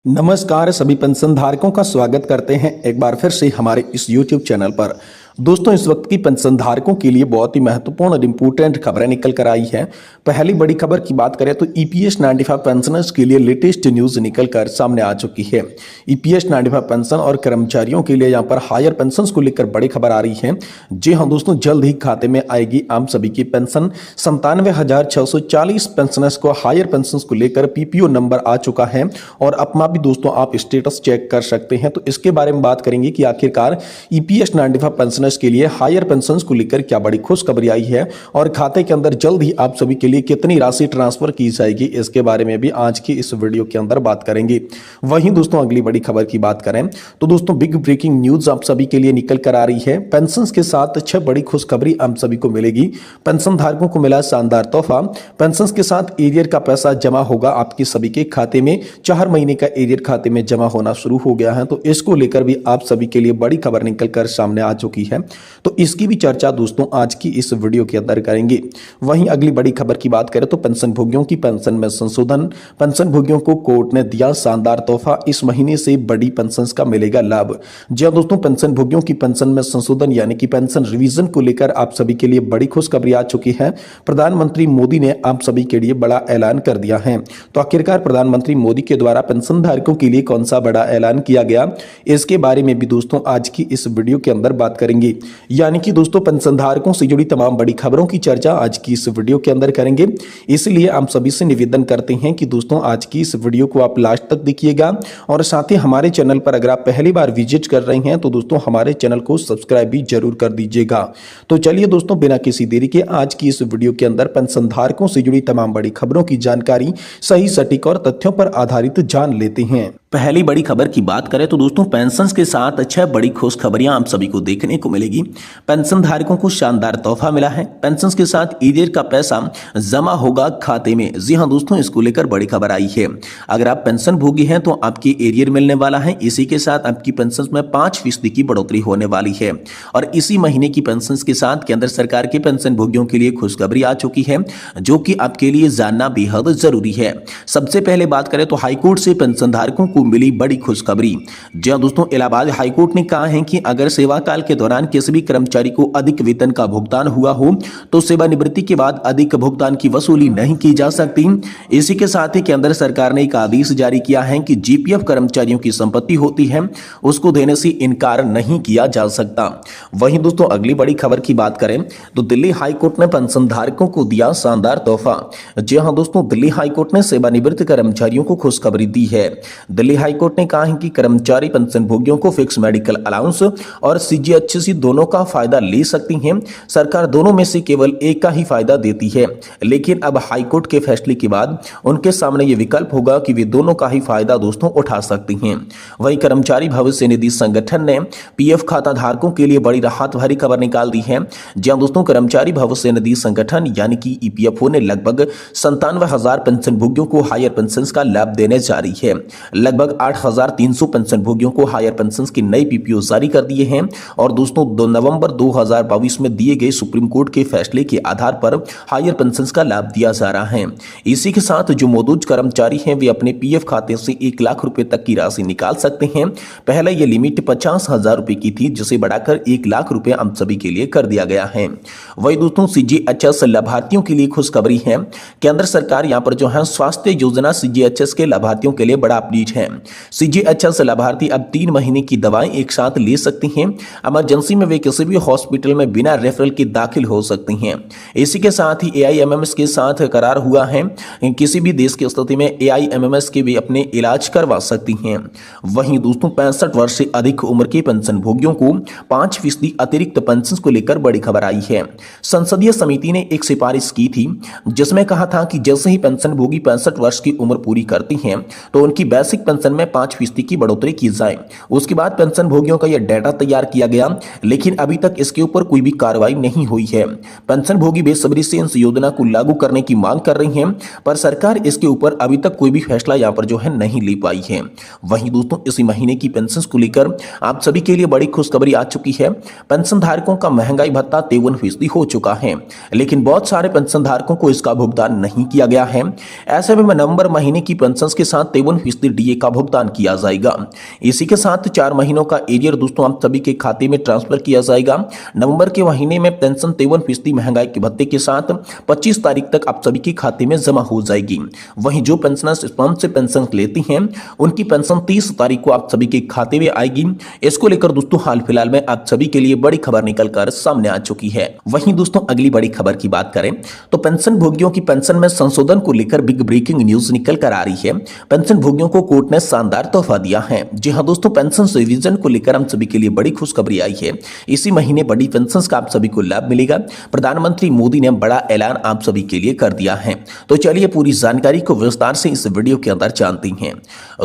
नमस्कार सभी पेंशन धारकों का स्वागत करते हैं एक बार फिर से हमारे इस YouTube चैनल पर। दोस्तों इस वक्त की पेंशन धारकों के लिए बहुत ही महत्वपूर्ण और इम्पोर्टेंट खबरें निकल कर आई हैं। पहली बड़ी खबर की बात करें तो EPS 95 पेंशनर्स के लिए लेटेस्ट न्यूज निकल कर सामने आ चुकी है। EPS 95 पेंशन और कर्मचारियों के लिए यहाँ पर हायर पेंशन को लेकर बड़ी खबर आ रही है। जी हाँ दोस्तों, जल्द ही खाते में आएगी आम सभी की पेंशन। 97,640 पेंशनर्स को हायर पेंशन को लेकर PPO नंबर आ चुका है और अपना भी दोस्तों आप स्टेटस चेक कर सकते हैं। तो इसके बारे में बात करेंगे कि आखिरकार EPS 95 पेंशनर्स के लिए हायर पेंशन्स को लेकर क्या बड़ी खुशखबरी आई है और खाते के अंदर जल्द ही आप सभी के लिए कितनी राशि ट्रांसफर की जाएगी, इसके बारे में भी आज की इस वीडियो के अंदर बात करेंगे। वहीं दोस्तों अगली बड़ी खबर की बात करें तो दोस्तों बिग ब्रेकिंग न्यूज आप सभी के लिए निकल कर आ रही है। पेंशन के साथ 6 बड़ी खुशखबरी आप सभी को मिलेगी। पेंशन धारकों को मिला शानदार तोहफा। पेंशन के साथ एरियर का पैसा जमा होगा आपके सभी के खाते में। 4 महीने का एरियर खाते में जमा होना शुरू हो गया है, तो इसको लेकर भी आप सभी के लिए बड़ी खबर निकल कर सामने आ चुकी है। तो इसकी भी चर्चा दोस्तों आज की इस वीडियो के अंदर करेंगे। वहीं अगली बड़ी खबर की बात करें तो पेंशन भोगियों की पेंशन में संशोधन। पेंशन भोगियों को कोर्ट ने दिया शानदार तोहफा। इस महीने से बड़ी पेंशन का मिलेगा लाभ। जी हां दोस्तों, पेंशन भोगियों की पेंशन में संशोधन यानी कि पेंशन रिवीजन को लेकर आप सभी के लिए बड़ी खुशखबरी आ चुकी है। प्रधानमंत्री मोदी ने आप सभी के लिए बड़ा ऐलान कर दिया है। तो आखिरकार प्रधानमंत्री मोदी के द्वारा पेंशन धारकों के लिए कौन सा बड़ा ऐलान किया गया, इसके बारे में भी दोस्तों आज की इस वीडियो के अंदर बात करेंगे। यानी कि दोस्तों पेंशन धारकों से जुड़ी तमाम बड़ी खबरों की चर्चा आज की इस वीडियो के अंदर करेंगे। इसलिए आप सभी से निवेदन करते हैं कि दोस्तों आज की इस वीडियो को आप लास्ट तक देखिएगा और साथ ही हमारे चैनल पर अगर आप पहली बार विजिट कर रहे हैं तो दोस्तों हमारे चैनल को सब्सक्राइब भी जरूर कर दीजिएगा। तो चलिए दोस्तों बिना किसी देरी के आज की इस वीडियो के अंदर पेंशन धारकों से जुड़ी तमाम बड़ी खबरों की जानकारी सही सटीक और तथ्यों पर आधारित जान लेते हैं। पहली बड़ी खबर की बात करें तो दोस्तों पेंशन के साथ 6 बड़ी खुशखबरियां आप सभी को देखने को मिलेगी। पेंशन धारकों को शानदार तोहफा मिला है। पेंशन के साथ एरियर का पैसा जमा होगा खाते में। जी हां दोस्तों, इसको लेकर बड़ी खबर आई है। अगर आप पेंशन भोगी हैं तो आपकी एरियर मिलने वाला है। इसी के साथ आपकी पेंशन में 5% की बढ़ोतरी होने वाली है और इसी महीने की पेंशन के साथ केंद्र सरकार के पेंशन भोगियों के लिए खुशखबरी आ चुकी है, जो कि आपके लिए जानना बेहद जरूरी है। सबसे पहले बात करें तो हाईकोर्ट से पेंशन धारकों को मिली बड़ी खुशखबरी। जी हां दोस्तों, इलाहाबाद हाईकोर्ट ने कहा है कि अगर सेवा काल के दौरान किसी भी कर्मचारी को अधिक वेतन का भुगतान हुआ हो तो सेवानिवृत्ति के बाद अधिक भुगतान की वसूली नहीं की जा सकती। इसी के साथ ही केंद्र सरकार ने एक आदेश जारी किया है कि GPF कर्मचारियों की संपत्ति होती है, उसको देने से इनकार नहीं किया जा सकता। वहीं दोस्तों अगली बड़ी खबर की बात करें तो दिल्ली हाईकोर्ट ने पेंशन धारकों को दिया शानदार तोहफा। जी हां दोस्तों, दिल्ली हाईकोर्ट ने सेवानिवृत्त कर्मचारियों को खुशखबरी दी है। दिल्ली हाईकोर्ट ने कहा है कि कर्मचारी पेंशन भोगियों को फिक्स मेडिकल अलाउंस और CGHS दोनों का फायदा ले सकती हैं। सरकार दोनों में से केवल एक का ही फायदा देती है, लेकिन अब हाईकोर्ट के फैसले के बाद उनके सामने यह विकल्प होगा कि वे दोनों का ही फायदा दोस्तों उठा सकती हैं। वहीं कर्मचारी भविष्य निधि संगठन ने PF खाता धारकों के लिए बड़ी राहत भरी खबर निकाल दी है। जहां दोस्तों कर्मचारी भविष्य निधि संगठन यानी कि EPFO ने लगभग 97,000 पेंशन भोगियों को हायर पेंशन का लाभ देने जा रही है। लगभग 8,300 पेंशन भोगियों को हायर पेंशन की नई PPO जारी कर दिए हैं और दोस्तों 2 नवंबर 2022 में दिए गए सुप्रीम कोर्ट के फैसले के आधार पर हायर पेंशन का लाभ दिया जा रहा है। इसी के साथ जो मौजूद कर्मचारी हैं वे अपने PF खाते से 1 लाख रुपए तक की राशि निकाल सकते हैं। पहले यह लिमिट 50,000 रुपए की थी, जिसे बढ़ाकर 1 लाख रुपए हम सभी के लिए कर दिया गया है। वही दोस्तों CGHS लाभार्थियों के लिए खुशखबरी है। केंद्र सरकार यहाँ पर जो है स्वास्थ्य योजना CGHS के लाभार्थियों के लिए बड़ा अपडेट है। CGHS लाभार्थी अब 3 महीने की दवाएं एक साथ ले सकती हैं। इमरजेंसी में वे किसी भी हॉस्पिटल में बिना रेफरल के दाखिल हो सकती हैं। इसी के साथ ही AIMMS के साथ करार हुआ है। किसी भी देश की स्थिति में AIMMS के भी अपने इलाज करवा सकती हैं। वहीं दोस्तों 65 वर्ष से अधिक उम्र के पेंशन भोगियों को 5% अतिरिक्त पेंशन को लेकर बड़ी खबर आई है। संसदीय समिति ने एक सिफारिश की थी, जिसमें कहा था कि जैसे ही पेंशन भोगी 65 वर्ष की उम्र पूरी करती हैं तो उनकी बेसिक पेंशन में 5% की बढ़ोतरी की जाए। उसके बाद पेंशन भोगियों का यह डाटा तैयार किया गया, लेकिन अभी तक इसके ऊपर कोई भी कार्रवाई नहीं हुई है। पेंशन भोगी बेसब्री से इस योजना को लागू करने की मांग कर रही हैं, पर सरकार इसके ऊपर अभी तक कोई भी फैसला यहाँ पर जो है नहीं ले पाई है। वहीं दोस्तों इसी महीने की पेंशन को लेकर आप सभी के लिए बड़ी खुशखबरी आ चुकी है। पेंशन धारकों का महंगाई भत्ता 53% हो चुका है, लेकिन बहुत सारे पेंशन धारकों को इसका भुगतान नहीं किया गया है। ऐसे में नवंबर महीने की पेंशन के साथ 53% DA का का भुगतान किया जाएगा। इसी के साथ 4 महीनों का एरियर दोस्तों आप सभी के खाते में ट्रांसफर किया जाएगा। नवंबर के महीने में पेंशन 53% महंगाई के भत्ते के साथ 25 तारीख तक आप सभी के खाते में जमा हो जाएगी। वहीं जो पेंशनर्स स्पर्म से पेंशन लेती हैं उनकी पेंशन 30 तारीख को आप सभी के खाते में आएगी। इसको लेकर दोस्तों हाल फिलहाल में आप सभी के लिए बड़ी खबर निकलकर सामने आ चुकी है। वहीं दोस्तों अगली बड़ी खबर की बात करें तो पेंशन भोगियों की पेंशन में संशोधन को लेकर बिग ब्रेकिंग न्यूज निकल कर आ रही है। पेंशन भोगियों को कोर्ट ने शानदार तोहफा दिया है। जी हां दोस्तों, पेंशन रिवीजन को लेकर हम सभी के लिए बड़ी खुशखबरी आई है। इसी महीने बड़ी पेंशन का आप सभी को लाभ मिलेगा। प्रधानमंत्री मोदी ने बड़ा ऐलान आप सभी के लिए कर दिया है। तो चलिए पूरी जानकारी को विस्तार से इस वीडियो के अंदर जानते हैं।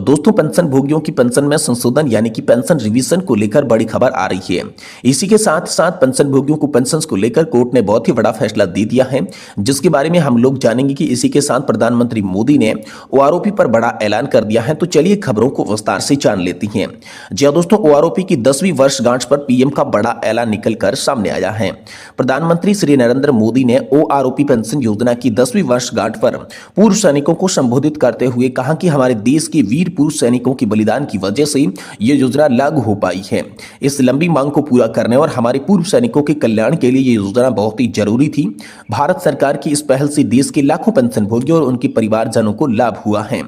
दोस्तों पेंशन भोगियों की पेंशन में संशोधन यानी कि पेंशन रिवीजन को लेकर बड़ी खबर आ रही है। इसी के साथ साथ पेंशन भोगियों को पेंशन को लेकर कोर्ट ने बहुत ही बड़ा फैसला दे दिया है, जिसके बारे में हम लोग जानेंगे कि इसी के साथ प्रधानमंत्री मोदी ने ओआरओपी पर बड़ा ऐलान कर दिया है। तो चलिए खबरों को विस्तार से जान लेती हैं। जी हां दोस्तों, ओआरओपी की 10वीं वर्षगांठ पर पीएम का बड़ा ऐलान निकलकर सामने आया है। प्रधानमंत्री श्री नरेंद्र मोदी ने ओआरओपी पेंशन योजना की 10वीं वर्षगांठ पर पूर्व सैनिकों को संबोधित करते हुए कहा कि हमारे देश के वीर पूर्व सैनिकों की बलिदान की वजह से यह योजना लागू हो पाई है। इस लंबी मांग को पूरा करने और हमारे पूर्व सैनिकों के कल्याण के लिए यह योजना बहुत ही जरूरी थी। भारत सरकार की इस पहल से देश के लाखों पेंशन भोगियों और उनके परिवारजनों को लाभ हुआ है।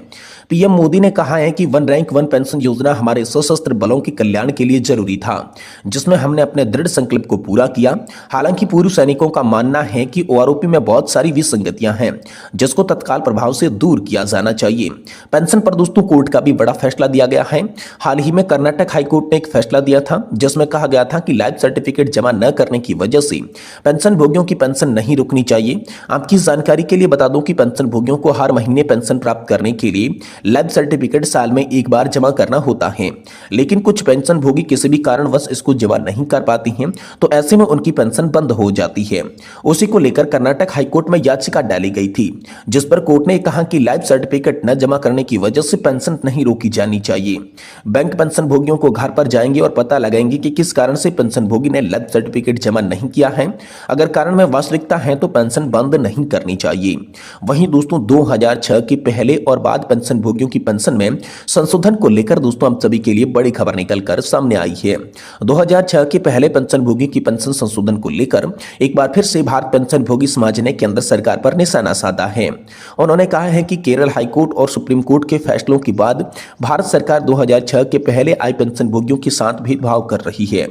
पीएम मोदी ने कहा है कि वन रैंक वन पेंशन योजना हमारे सशस्त्र बलों के कल्याण के लिए जरूरी था, जिसमें हमने अपने दृढ़ संकल्प को पूरा किया। हालांकि पूर्व सैनिकों का मानना है कि ओआरओपी में बहुत सारी विसंगतियां हैं, जिसको तत्काल प्रभाव से दूर किया जाना चाहिए। पेंशन पर दोस्तों कोर्ट का भी बड़ा फैसला दिया गया है। हाल ही में कर्नाटक हाईकोर्ट ने एक फैसला दिया था, जिसमें कहा गया था कि लाइफ सर्टिफिकेट जमा न करने की वजह से पेंशन भोगियों की पेंशन नहीं रुकनी चाहिए। आपकी जानकारी के लिए बता दूं कि पेंशन भोगियों को हर महीने पेंशन प्राप्त करने के लिए लाइफ सर्टिफिकेट साल में एक बार जमा करना होता है, लेकिन कुछ पेंशन भोगी किसी भी कारणवश इसको जमा नहीं कर पाती हैं, तो ऐसे में उनकी पेंशन बंद हो जाती है। उसी को लेकर कर्नाटक हाईकोर्ट में याचिका डाली गई थी, जिस पर कोर्ट ने कहा कि लाइफ सर्टिफिकेट न जमा करने की वजह से पेंशन नहीं रोकी जानी चाहिए। बैंक पेंशन भोगियों को घर पर जाएंगे और पता लगाएंगे कि किस कारण से पेंशन भोगी ने लाइफ सर्टिफिकेट जमा नहीं किया है। अगर कारण में वास्तविकता है तो पेंशन बंद नहीं करनी चाहिए। वहीं दोस्तों 2006 के पहले और बाद पेंशन भोगियों की पेंशन में संशोधन को लेकर दोस्तों हम सभी के लिए बड़ी खबर निकलकर सामने आई है। 2006 के पहले पेंशन भोगी की पेंशन संशोधन को लेकर एक बार फिर से भारत पेंशन भोगी समाज ने केंद्र सरकार पर निशाना साधा है। उन्होंने कहा है कि केरल हाईकोर्ट और सुप्रीम कोर्ट के फैसलों के बाद भारत सरकार 2006 के पहले आए पेंशन भोगियों के साथ भेदभाव कर रही है।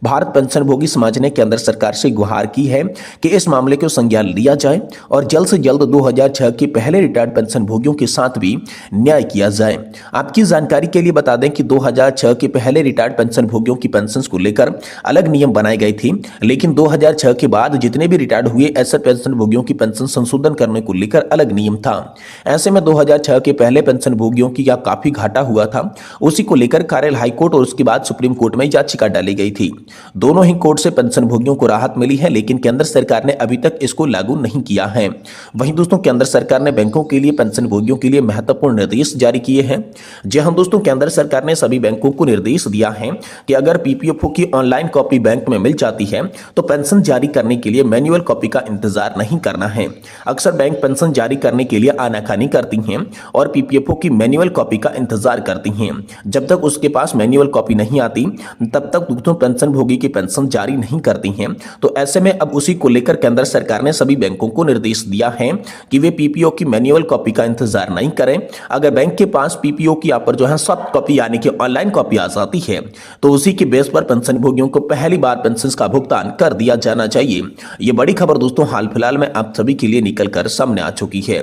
भारत पेंशन भोगी समाज ने केंद्र सरकार से गुहार की है कि इस मामले को संज्ञान लिया जाए और जल्द से जल्द 2006 के पहले रिटायर्ड पेंशन भोगियों के साथ भी न्याय किया जाए। आपकी जानकारी के लिए बता दें कि 2006 के पहले रिटायर्ड पेंशन भोगियों की पेंशन को लेकर अलग नियम बनाए गए थे, लेकिन 2006 के बाद जितने भी रिटायर्ड हुए ऐसे पेंशन भोगियों की पेंशन संशोधन करने को लेकर अलग नियम था। ऐसे में 2006 के पहले पेंशन भोगियों की या काफी घाटा हुआ था। उसी को लेकर केरल हाईकोर्ट और उसके बाद सुप्रीम कोर्ट में याचिका डाली गई थी। दोनों ही कोर्ट से पेंशन भोगियों को राहत मिली है, लेकिन केंद्र सरकार ने अभी तक इसको लागू नहीं किया है। वहीं दोस्तों केंद्र सरकार ने बैंकों के लिए पेंशन भोगियों के लिए महत्वपूर्ण निर्देश जारी किए हैं। जी हां दोस्तों, केंद्र सरकार ने सभी बैंकों को निर्देश दिया है कि अगर पीपीएफओ की ऑनलाइन कॉपी बैंक में मिल जाती है तो पेंशन जारी करने के लिए मैन्युअल कॉपी का इंतजार नहीं करना है। अक्सर बैंक पेंशन जारी करने के लिए आनाकानी करती हैं और पीपीएफओ की मैन्युअल कॉपी का इंतजार करती हैं। जब तक उसके पास मैन्युअल कॉपी नहीं आती तब तक दोस्तों पेंशन भोगी की पेंशन जारी नहीं करती हैं। तो ऐसे में अब उसी को लेकर केंद्र सरकार ने सभी बैंकों को निर्देश दिया है कि वे पीपीओ की मैन्युअल कॉपी का इंतजार नहीं करें। अगर बैंक के पास पीपीओ की यहाँ पर जो है सॉफ्ट कॉपी यानी कि ऑनलाइन कॉपी आ जाती है तो उसी के बेस पर पेंशन भोगियों को पहली बार पेंशन का भुगतान कर दिया जाना चाहिए। ये बड़ी खबर दोस्तों हाल फिलहाल में आप सभी के लिए निकल कर सामने आ चुकी है।